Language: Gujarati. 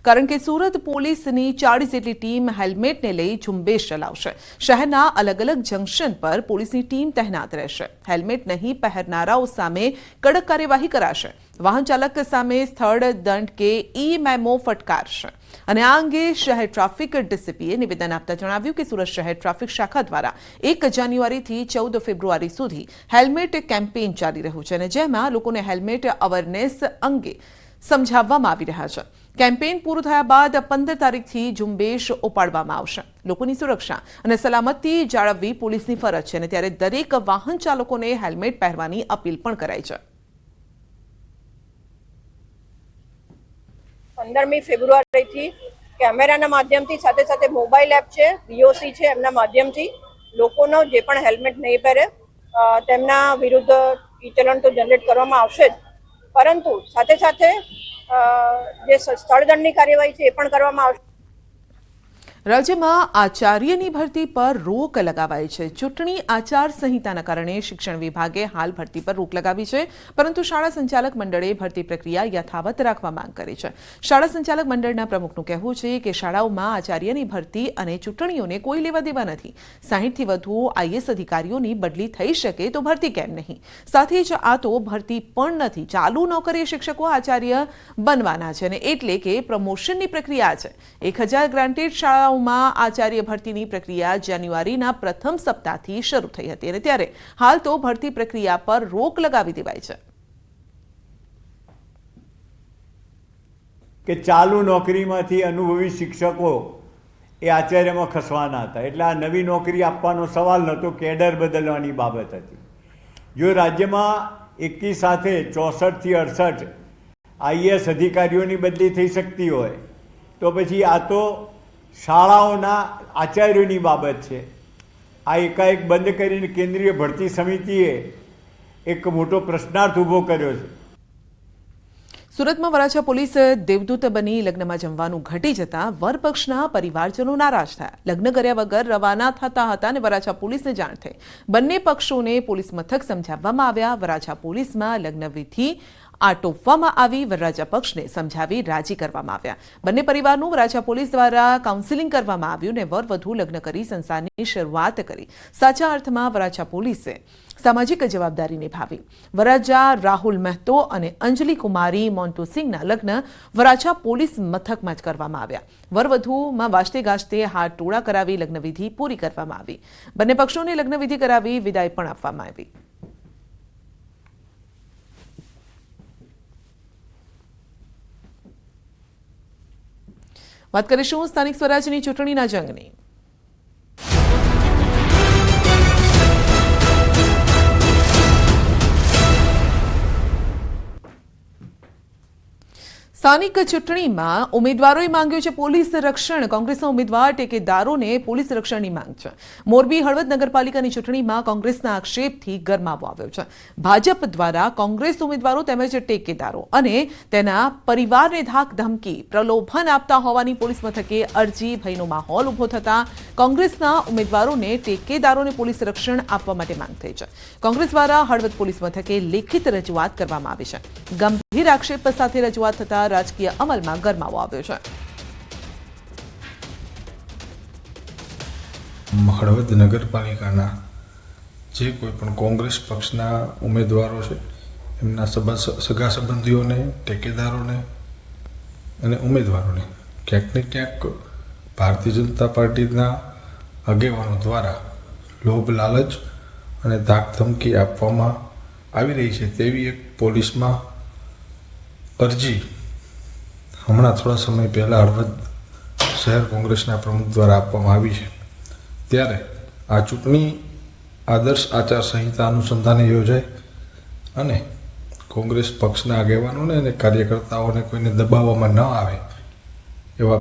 કારણ કે સુરત પોલીસની 40 જેટલી ટીમ હેલ્મેટને લઈ ઝુંબેશ ચલાવશે। શહેરના અલગ અલગ જંકશન પર પોલીસની ટીમ તહેનાત રહેશે। હેલ્મેટ નહીં પહેરનારાઓ સામે કડક કાર્યવાહી કરાશે। વાહન ચાલક સામે સ્થળ દંડ કે ઈ મેમો ફટકારશે। અને આ અંગે શહેર ટ્રાફિક ડીસીપીએ નિવેદન આપતા જણાવ્યું કે સુરત શહેર ટ્રાફિક શાખા દ્વારા 1 જાન્યુઆરીથી 14 ફેબ્રુઆરી સુધી હેલ્મેટ કેમ્પેઇન ચાલી રહ્યું છે અને જેમાં લોકોને હેલ્મેટ અવેરનેસ અંગે સમજાવવામાં આવી રહ્યા છે। કેમ્પેઇન પૂરું થયા બાદ 15 તારીખથી ઝુંબેશ ઉપાડવામાં આવશે। લોકોની સુરક્ષા અને સલામતી જાળવવી પોલીસની ફરજ છે અને ત્યારે દરેક વાહન ચાલકોને હેલ્મેટ પહેરવાની અપીલ પણ કરાઈ છે। 15મી ફેબ્રુઆરીથી કેમેરાના માધ્યમથી સાથે સાથે મોબાઈલ એપ છે, VOC છે, એમના માધ્યમથી લોકોનો જે પણ હેલ્મેટ નહીં પહેરે તેમના વિરુદ્ધ ઈ-ચલણ તો જનરેટ કરવામાં આવશે જ, પરંતુ સાથે સાથે જે સ્થળ દંડની કાર્યવાહી છે એ પણ કરવામાં આવશે। રાજ્યમાં આચાર્યની ભરતી પર રોક લગાવાઈ છે। ચૂંટણી આચાર સંહિતાના કારણે શિક્ષણ વિભાગે હાલ ભરતી પર રોક લગાવી છે, પરંતુ શાળા સંચાલક મંડળે ભરતી પ્રક્રિયા યથાવત રાખવા માંગ કરી છે। શાળા સંચાલક મંડળના પ્રમુખનું કહેવું છે કે શાળાઓમાં આચાર્યની ભરતી અને ચૂંટણીઓને કોઈ લેવા દેવા નથી। 60થી વધુ IAS અધિકારીઓની બદલી થઈ શકે તો ભરતી કેમ નહીં? સાથે જ આ તો ભરતી પણ નથી, ચાલુ નોકરીએ શિક્ષકો આચાર્ય બનવાના છે અને એટલે કે પ્રમોશનની પ્રક્રિયા છે। 1000 ગ્રાન્ટેડ શાળાઓ આચાર્ય ભરતીની પ્રક્રિયા જાન્યુઆરીના પ્રથમ સપ્તાહથી શરૂ થઈ હતી અને ત્યારે હાલ તો ભરતી પ્રક્રિયા પર રોક લગાવી દેવાઈ છે। કે ચાલુ નોકરીમાંથી અનુભવી શિક્ષકો એ આચાર્યમાં ખસવાના હતા, એટલે આ નવી નોકરી આપવાનો સવાલ નહોતો, કેડર બદલવાની બાબત હતી। જો રાજ્યમાં એકી સાથે 64 થી 68 IAS અધિકારીઓની બદલી થઈ શકતી હોય તો પછી આ તો શાળાઓના આચાર્યોની બાબત છે। આ એકાએક બંધ કરીને કેન્દ્રીય ભરતી સમિતિએ એક મોટો પ્રશ્નાર્થ ઊભો કર્યો છે। સુરતમાં વરાછા પોલીસ દેવદૂત બની લગ્નમાં જમવાનું ઘટી જતા વરપક્ષના પરિવારજનો નારાજ થયા। લગ્ન કર્યા વગર રવાના થતા હતા અને વરાછા પોલીસને જાણ થઈ। બંને પક્ષોને પોલીસ મથક સમજાવવામાં આવ્યા। વરાછા પોલીસમાં લગ્નવિધિ આટોપવામાં આવી। વરરાજા પક્ષને સમજાવી રાજી કરવામાં આવ્યા। બંને પરિવારનું વરાછા પોલીસ દ્વારા કાઉન્સિલિંગ કરવામાં આવ્યું અને વરવધુ લગ્ન કરી સંસારની શરૂઆત કરી। સાચા અર્થમાં વરાછા પોલીસે સામાજિક જવાબદારી નિભાવી। વરરાજા રાહુલ મહેતો અને અંજલિ કુમારી મોન્ટુસિંગના લગ્ન વરાછા પોલીસ મથકમાં જ કરવામાં આવ્યા। વરવધુમાં વાજતે ગાજતે હાથ ટોળા કરાવી લગ્નવિધિ પૂરી કરવામાં આવી। બંને પક્ષોને લગ્નવિધિ કરાવી વિદાય પણ આપવામાં આવી। વાત કરીશું સ્થાનિક સ્વરાજની ચૂંટણીના જંગની। સ્થાનિક ચૂંટણીમાં ઉમેદવારોએ માંગ્યું છે પોલીસ રક્ષણ। કોંગ્રેસના ઉમેદવાર ટેકેદારોને પોલીસ રક્ષણની માંગ છે। મોરબી હળવદ નગરપાલિકાની ચૂંટણીમાં કોંગ્રેસના આક્ષેપથી ગરમાવો આવ્યો છે। ભાજપ દ્વારા કોંગ્રેસ ઉમેદવારો તેમજ ટેકેદારો અને તેના પરિવારને ધાક ધમકી પ્રલોભન આપતા હોવાની પોલીસ મથકે અરજી ભયનો માહોલ ઉભો થતા કોંગ્રેસના ઉમેદવારોને ટેકેદારોને પોલીસ રક્ષણ આપવા માટે માંગ થઈ છે। કોંગ્રેસ દ્વારા હળવદ પોલીસ મથકે લેખિત રજૂઆત કરવામાં આવી છે। ગંભીર આક્ષેપ સાથે રજૂઆત થતા રાજકીય અમલમાં ગરમાવો આવ્યો છે। હળવદ નગરપાલિકાના જે કોઈ પણ કોંગ્રેસ પક્ષના ઉમેદવારો છે એમના સગા સંબંધીઓને, ટેકેદારોને અને ઉમેદવારોને ક્યાંક ને ક્યાંક ભારતીય જનતા પાર્ટીના આગેવાનો દ્વારા લોભ લાલચ અને ધાક ધમકી આપવામાં આવી રહી છે તેવી એક પોલીસમાં અરજી હમણાં થોડા સમય પહેલાં હળવદ શહેર કોંગ્રેસના પ્રમુખ દ્વારા આપવામાં આવી છે। ત્યારે આ ચૂંટણી આદર્શ આચાર સંહિતા અનુસંધાને યોજાય અને કોંગ્રેસ પક્ષના આગેવાનોને અને કાર્યકર્તાઓને કોઈને દબાવવામાં ન આવે એવા